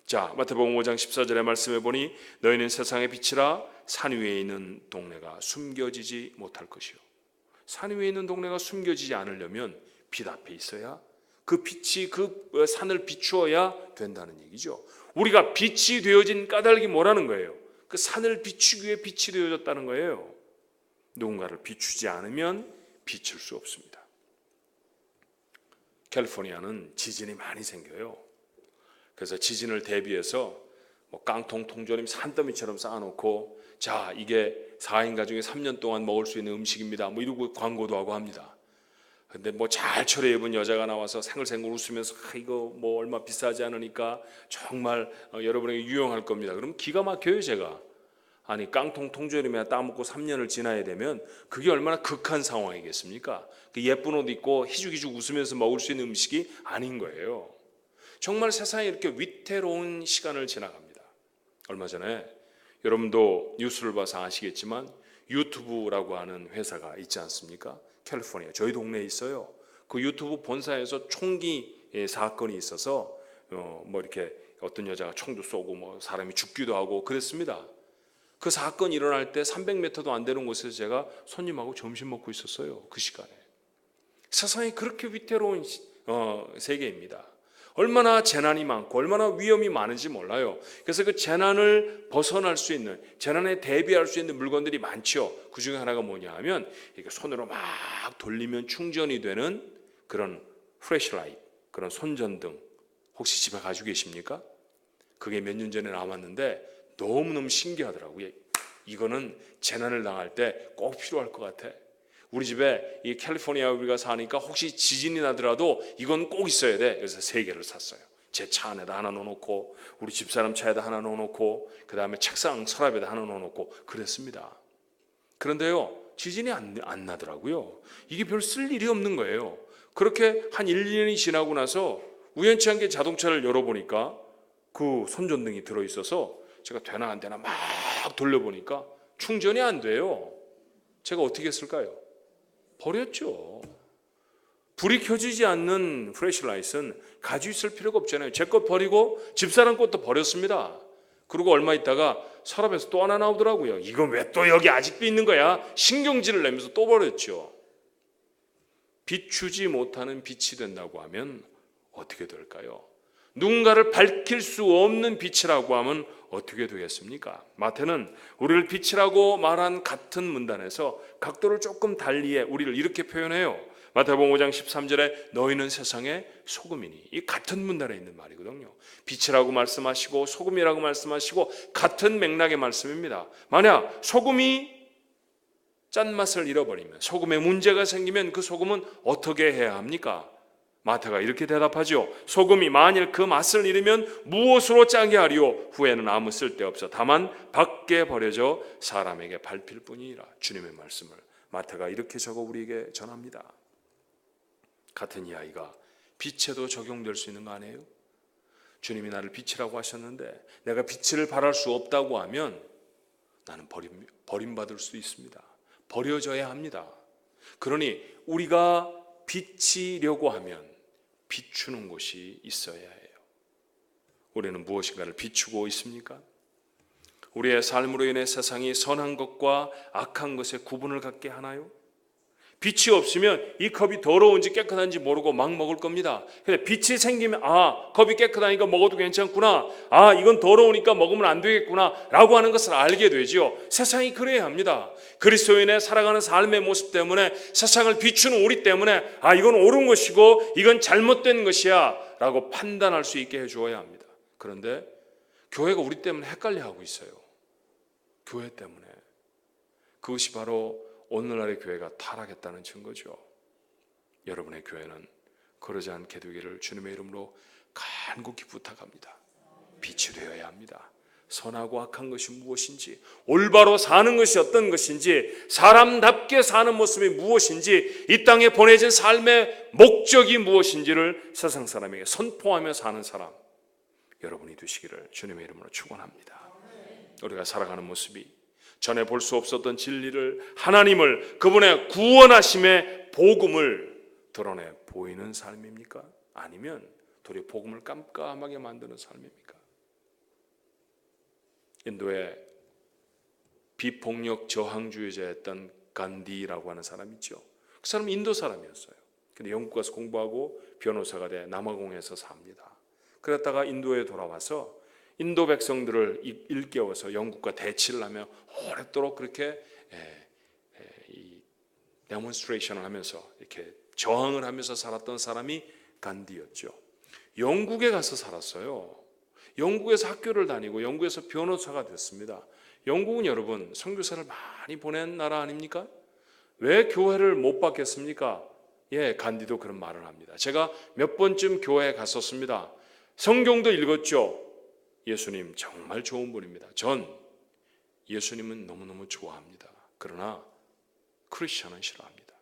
자, 마태복음 5장 14절의 말씀에 보니 너희는 세상의 빛이라. 산 위에 있는 동네가 숨겨지지 못할 것이요. 산 위에 있는 동네가 숨겨지지 않으려면 빛 앞에 있어야, 그 빛이 그 산을 비추어야 된다는 얘기죠. 우리가 빛이 되어진 까닭이 뭐라는 거예요? 그 산을 비추기 위해 빛이 되어졌다는 거예요. 누군가를 비추지 않으면 비출 수 없습니다. 캘리포니아는 지진이 많이 생겨요. 그래서 지진을 대비해서 깡통 통조림 산더미처럼 쌓아놓고, 자 이게 4인 가족이 3년 동안 먹을 수 있는 음식입니다, 이러고 광고도 하고 합니다. 근데 뭐 잘 차려입은 여자가 나와서 생글생글 웃으면서 이거 뭐 얼마 비싸지 않으니까 정말 여러분에게 유용할 겁니다. 그럼 기가 막혀요 제가. 아니 깡통 통조림에 따먹고 3년을 지나야 되면 그게 얼마나 극한 상황이겠습니까? 그 예쁜 옷 입고 희죽희죽 웃으면서 먹을 수 있는 음식이 아닌 거예요. 정말 세상에 이렇게 위태로운 시간을 지나갑니다. 얼마 전에 여러분도 뉴스를 봐서 아시겠지만 유튜브라고 하는 회사가 있지 않습니까? 캘리포니아 저희 동네에 있어요. 그 유튜브 본사에서 총기 사건이 있어서 뭐 이렇게 어떤 여자가 총도 쏘고 뭐 사람이 죽기도 하고 그랬습니다. 그 사건이 일어날 때 300m도 안 되는 곳에서 제가 손님하고 점심 먹고 있었어요. 그 시간에. 세상이 그렇게 위태로운 세계입니다. 얼마나 재난이 많고 얼마나 위험이 많은지 몰라요. 그래서 그 재난을 벗어날 수 있는, 재난에 대비할 수 있는 물건들이 많죠. 그 중에 하나가 뭐냐 하면 이렇게 손으로 막 돌리면 충전이 되는 그런 플래시라이트, 그런 손전등 혹시 집에 가지고 계십니까? 그게 몇 년 전에 나왔는데 너무너무 신기하더라고요. 이거는 재난을 당할 때 꼭 필요할 것 같아. 우리 집에 이 캘리포니아 우리가 사니까 혹시 지진이 나더라도 이건 꼭 있어야 돼. 그래서 3개를 샀어요. 제 차 안에다 하나 넣어놓고 우리 집사람 차에다 하나 넣어놓고 그 다음에 책상 서랍에다 하나 넣어놓고 그랬습니다. 그런데요 지진이 안 나더라고요. 이게 별 쓸 일이 없는 거예요. 그렇게 한 1, 2년이 지나고 나서 우연치 않게 자동차를 열어보니까 그 손전등이 들어있어서 제가 되나 안 되나 막 돌려보니까 충전이 안 돼요. 제가 어떻게 했을까요? 버렸죠. 불이 켜지지 않는 플래시라이트는 가지고 있을 필요가 없잖아요. 제 것 버리고 집사람 것도 버렸습니다. 그리고 얼마 있다가 서랍에서 또 하나 나오더라고요. 이건 왜 또 여기 아직도 있는 거야? 신경질을 내면서 또 버렸죠. 비추지 못하는 빛이 된다고 하면 어떻게 될까요? 누군가를 밝힐 수 없는 빛이라고 하면 어떻게 되겠습니까? 마태는 우리를 빛이라고 말한 같은 문단에서 각도를 조금 달리해 우리를 이렇게 표현해요. 마태복음 5장 13절에 너희는 세상의 소금이니, 이 같은 문단에 있는 말이거든요. 빛이라고 말씀하시고 소금이라고 말씀하시고 같은 맥락의 말씀입니다. 만약 소금이 짠맛을 잃어버리면, 소금에 문제가 생기면 그 소금은 어떻게 해야 합니까? 마태가 이렇게 대답하죠. 소금이 만일 그 맛을 잃으면 무엇으로 짜게 하리요? 후에는 아무 쓸데없어 다만 밖에 버려져 사람에게 밟힐 뿐이니라. 주님의 말씀을 마태가 이렇게 적어 우리에게 전합니다. 같은 이야기가 빛에도 적용될 수 있는 거 아니에요? 주님이 나를 빛이라고 하셨는데 내가 빛을 발할 수 없다고 하면 나는 버림받을 수 있습니다. 버려져야 합니다. 그러니 우리가 비치려고 하면 비추는 곳이 있어야 해요. 우리는 무엇인가를 비추고 있습니까? 우리의 삶으로 인해 세상이 선한 것과 악한 것의 구분을 갖게 하나요? 빛이 없으면 이 컵이 더러운지 깨끗한지 모르고 막 먹을 겁니다. 근데 빛이 생기면 컵이 깨끗하니까 먹어도 괜찮구나. 이건 더러우니까 먹으면 안 되겠구나 라고 하는 것을 알게 되죠. 세상이 그래야 합니다. 그리스도인의 살아가는 삶의 모습 때문에 세상을 비추는 우리 때문에 이건 옳은 것이고 이건 잘못된 것이야 라고 판단할 수 있게 해주어야 합니다. 그런데 교회가 우리 때문에 헷갈려하고 있어요. 교회 때문에. 그것이 바로 오늘날의 교회가 타락했다는 증거죠. 여러분의 교회는 그러지 않게 되기를 주님의 이름으로 간곡히 부탁합니다. 빛이 되어야 합니다. 선하고 악한 것이 무엇인지, 올바로 사는 것이 어떤 것인지, 사람답게 사는 모습이 무엇인지, 이 땅에 보내진 삶의 목적이 무엇인지를 세상 사람에게 선포하며 사는 사람 여러분이 되시기를 주님의 이름으로 축원합니다. 우리가 살아가는 모습이 전에 볼 수 없었던 진리를, 하나님을, 그분의 구원하심의 복음을 드러내 보이는 삶입니까? 아니면 도리어 복음을 깜깜하게 만드는 삶입니까? 인도의 비폭력 저항주의자였던 간디라고 하는 사람이 있죠. 그 사람은 인도 사람이었어요. 근데 영국 가서 공부하고 변호사가 돼 남아공에서 삽니다. 그랬다가 인도에 돌아와서 인도 백성들을 일깨워서 영국과 대치를 하며 오랫도록 그렇게 데몬스트레이션을 하면서 이렇게 저항을 하면서 살았던 사람이 간디였죠. 영국에 가서 살았어요. 영국에서 학교를 다니고 영국에서 변호사가 됐습니다. 영국은 여러분 선교사를 많이 보낸 나라 아닙니까? 왜 교회를 못 받겠습니까? 예, 간디도 그런 말을 합니다. 제가 몇 번쯤 교회에 갔었습니다. 성경도 읽었죠. 예수님 정말 좋은 분입니다. 전 예수님은 너무너무 좋아합니다. 그러나 크리스천은 싫어합니다.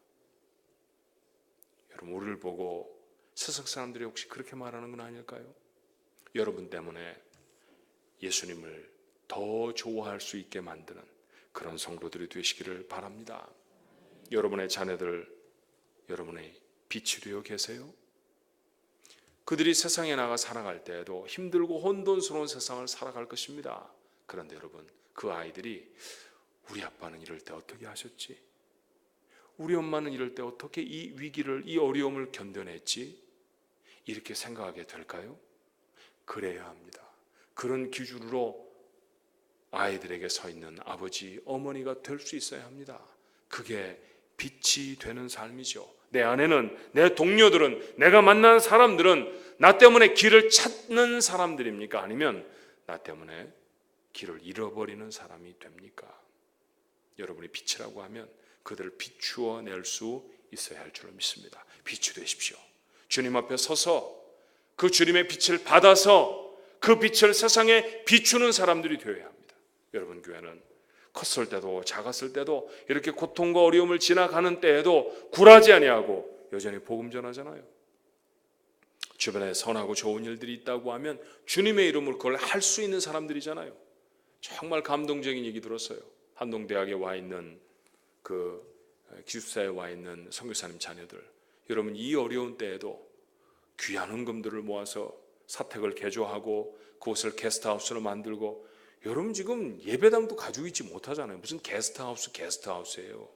여러분, 우리를 보고 세상 사람들이 혹시 그렇게 말하는 건 아닐까요? 여러분 때문에 예수님을 더 좋아할 수 있게 만드는 그런 성도들이 되시기를 바랍니다. 여러분의 자녀들, 여러분의 빛이 되어 계세요? 그들이 세상에 나가 살아갈 때에도 힘들고 혼돈스러운 세상을 살아갈 것입니다. 그런데 여러분, 그 아이들이 우리 아빠는 이럴 때 어떻게 하셨지? 우리 엄마는 이럴 때 어떻게 이 위기를, 이 어려움을 견뎌냈지? 이렇게 생각하게 될까요? 그래야 합니다. 그런 기준으로 아이들에게 서 있는 아버지, 어머니가 될 수 있어야 합니다. 그게 빛이 되는 삶이죠. 내 안에는, 내 동료들은, 내가 만나는 사람들은 나 때문에 길을 찾는 사람들입니까? 아니면 나 때문에 길을 잃어버리는 사람이 됩니까? 여러분이 빛이라고 하면 그들을 비추어 낼 수 있어야 할 줄로 믿습니다. 빛이 되십시오. 주님 앞에 서서 그 주님의 빛을 받아서 그 빛을 세상에 비추는 사람들이 되어야 합니다. 여러분, 교회는 컸을 때도 작았을 때도 이렇게 고통과 어려움을 지나가는 때에도 굴하지 아니하고 여전히 복음 전하잖아요. 주변에 선하고 좋은 일들이 있다고 하면 주님의 이름으로 그걸 할 수 있는 사람들이잖아요. 정말 감동적인 얘기 들었어요. 한동대학에 와 있는 그 기숙사에 와 있는 선교사님 자녀들, 여러분 이 어려운 때에도 귀한 헌금들을 모아서 사택을 개조하고 그곳을 게스트하우스로 만들고, 여러분 지금 예배당도 가지고 있지 못하잖아요. 무슨 게스트하우스예요.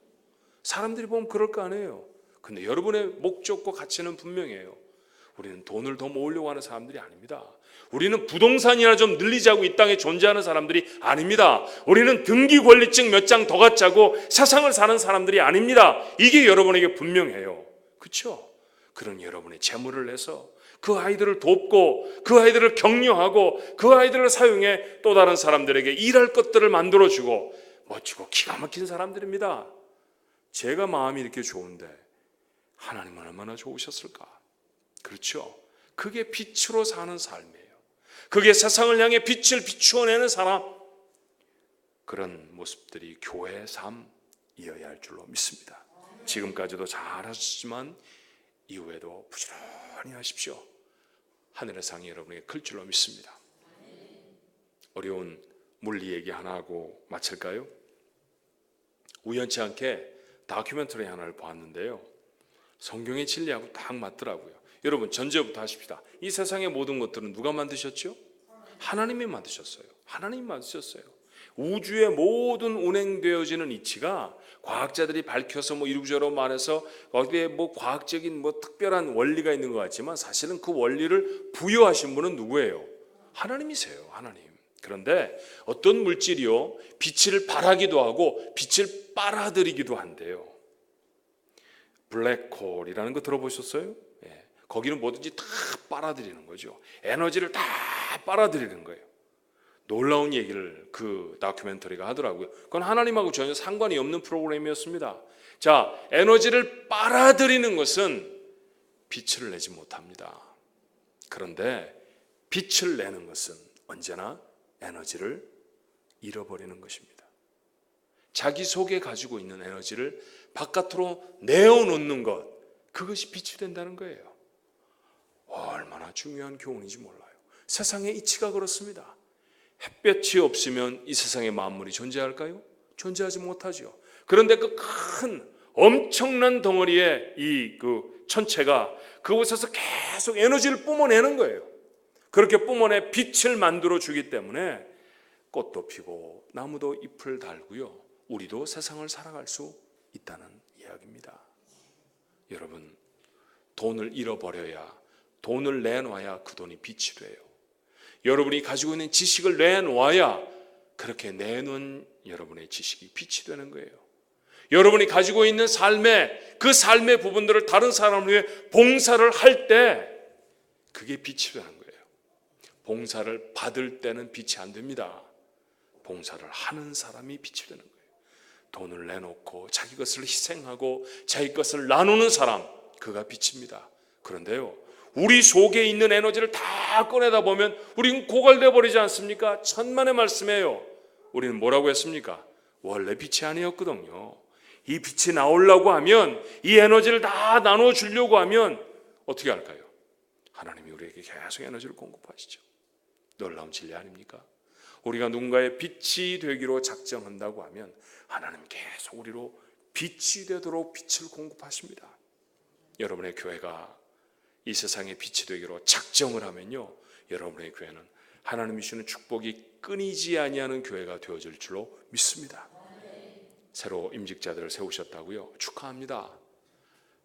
사람들이 보면 그럴 거 아니에요. 근데 여러분의 목적과 가치는 분명해요. 우리는 돈을 더 모으려고 하는 사람들이 아닙니다. 우리는 부동산이나 좀 늘리자고 이 땅에 존재하는 사람들이 아닙니다. 우리는 등기 권리증 몇 장 더 갖자고 세상을 사는 사람들이 아닙니다. 이게 여러분에게 분명해요. 그렇죠? 그런 여러분의 재물을 내서 그 아이들을 돕고 그 아이들을 격려하고 그 아이들을 사용해 또 다른 사람들에게 일할 것들을 만들어주고 멋지고 기가 막힌 사람들입니다. 제가 마음이 이렇게 좋은데 하나님은 얼마나 좋으셨을까? 그렇죠? 그게 빛으로 사는 삶이에요. 그게 세상을 향해 빛을 비추어내는 사람, 그런 모습들이 교회의 삶이어야 할 줄로 믿습니다. 지금까지도 잘하셨지만 이후에도 부지런히 하십시오. 하늘의 상이 여러분에게 클 줄로 믿습니다. 어려운 물리 얘기 하나 하고 마칠까요? 우연치 않게 다큐멘터리 하나를 보았는데요, 성경의 진리하고 딱 맞더라고요. 여러분 전제부터 하십시다. 이 세상의 모든 것들은 누가 만드셨죠? 하나님이 만드셨어요. 하나님이 만드셨어요. 우주의 모든 운행되어지는 이치가 과학자들이 밝혀서 이루저루 말해서 거기에 과학적인 특별한 원리가 있는 것 같지만 사실은 그 원리를 부여하신 분은 누구예요? 하나님이세요. 하나님. 그런데 어떤 물질이요, 빛을 발하기도 하고 빛을 빨아들이기도 한대요. 블랙홀이라는 거 들어보셨어요? 예. 거기는 뭐든지 다 빨아들이는 거죠. 에너지를 다 빨아들이는 거예요. 놀라운 얘기를 그 다큐멘터리가 하더라고요. 그건 하나님하고 전혀 상관이 없는 프로그램이었습니다. 자, 에너지를 빨아들이는 것은 빛을 내지 못합니다. 그런데 빛을 내는 것은 언제나 에너지를 잃어버리는 것입니다. 자기 속에 가지고 있는 에너지를 바깥으로 내어놓는 것, 그것이 빛이 된다는 거예요. 얼마나 중요한 교훈인지 몰라요. 세상의 이치가 그렇습니다. 햇볕이 없으면 이 세상의 만물이 존재할까요? 존재하지 못하죠. 그런데 그 큰 엄청난 덩어리의 이 천체가 그곳에서 계속 에너지를 뿜어내는 거예요. 그렇게 뿜어내 빛을 만들어 주기 때문에 꽃도 피고 나무도 잎을 달고요, 우리도 세상을 살아갈 수 있다는 이야기입니다. 여러분, 돈을 잃어버려야, 돈을 내놔야 그 돈이 빛이 돼요. 여러분이 가지고 있는 지식을 내놓아야 그렇게 내놓은 여러분의 지식이 빛이 되는 거예요. 여러분이 가지고 있는 그 삶의 부분들을 다른 사람을 위해 봉사를 할 때 그게 빛이 되는 거예요. 봉사를 받을 때는 빛이 안 됩니다. 봉사를 하는 사람이 빛이 되는 거예요. 돈을 내놓고 자기 것을 희생하고 자기 것을 나누는 사람, 그가 빛입니다. 그런데요, 우리 속에 있는 에너지를 다 꺼내다 보면 우리는 고갈돼 버리지 않습니까? 천만의 말씀이에요. 우리는 뭐라고 했습니까? 원래 빛이 아니었거든요. 이 빛이 나오려고 하면, 이 에너지를 다 나눠주려고 하면 어떻게 할까요? 하나님이 우리에게 계속 에너지를 공급하시죠. 놀라운 진리 아닙니까? 우리가 누군가의 빛이 되기로 작정한다고 하면 하나님은 계속 우리로 빛이 되도록 빛을 공급하십니다. 여러분의 교회가 이 세상의 빛이 되기로 작정을 하면요, 여러분의 교회는 하나님이 주시는 축복이 끊이지 아니하는 교회가 되어질 줄로 믿습니다. 새로 임직자들을 세우셨다고요? 축하합니다.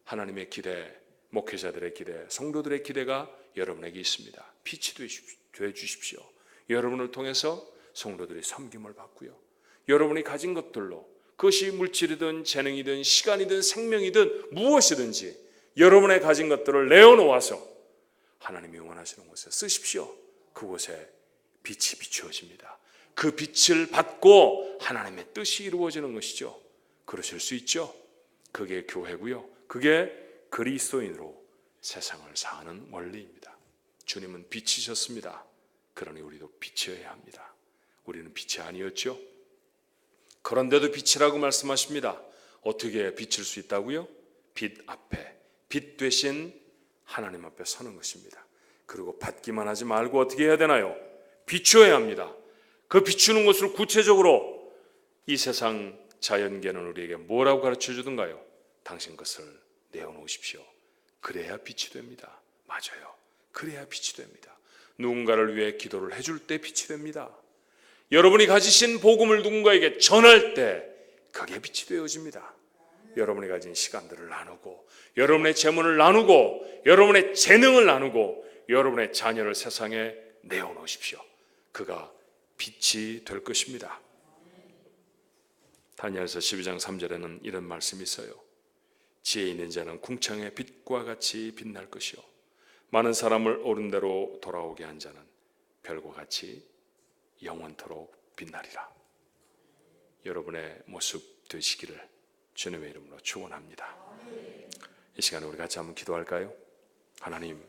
하나님의 기대, 목회자들의 기대, 성도들의 기대가 여러분에게 있습니다. 빛이 되어 주십시오. 여러분을 통해서 성도들이 섬김을 받고요, 여러분이 가진 것들로, 그것이 물질이든 재능이든 시간이든 생명이든 무엇이든지 여러분의 가진 것들을 내어놓아서 하나님이 원하시는 곳에 쓰십시오. 그곳에 빛이 비추어집니다. 그 빛을 받고 하나님의 뜻이 이루어지는 것이죠. 그러실 수 있죠. 그게 교회고요, 그게 그리스도인으로 세상을 사는 원리입니다. 주님은 빛이셨습니다. 그러니 우리도 빛이어야 합니다. 우리는 빛이 아니었죠. 그런데도 빛이라고 말씀하십니다. 어떻게 비칠 수 있다고요? 빛 앞에, 빛 되신 하나님 앞에 서는 것입니다. 그리고 받기만 하지 말고 어떻게 해야 되나요? 비추어야 합니다. 그 비추는 것을 구체적으로 이 세상 자연계는 우리에게 뭐라고 가르쳐 주던가요? 당신 것을 내어놓으십시오. 그래야 빛이 됩니다. 맞아요. 그래야 빛이 됩니다. 누군가를 위해 기도를 해줄 때 빛이 됩니다. 여러분이 가지신 복음을 누군가에게 전할 때 그게 빛이 되어집니다. 여러분이 가진 시간들을 나누고, 여러분의 재물을 나누고, 여러분의 재능을 나누고, 여러분의 자녀를 세상에 내어놓으십시오. 그가 빛이 될 것입니다. 다니엘서 12장 3절에는 이런 말씀이 있어요. 지혜 있는 자는 궁창의 빛과 같이 빛날 것이요, 많은 사람을 옳은 대로 돌아오게 한 자는 별과 같이 영원토록 빛나리라. 여러분의 모습 되시기를 주님의 이름으로 축원합니다. 이 시간에 우리 같이 한번 기도할까요? 하나님,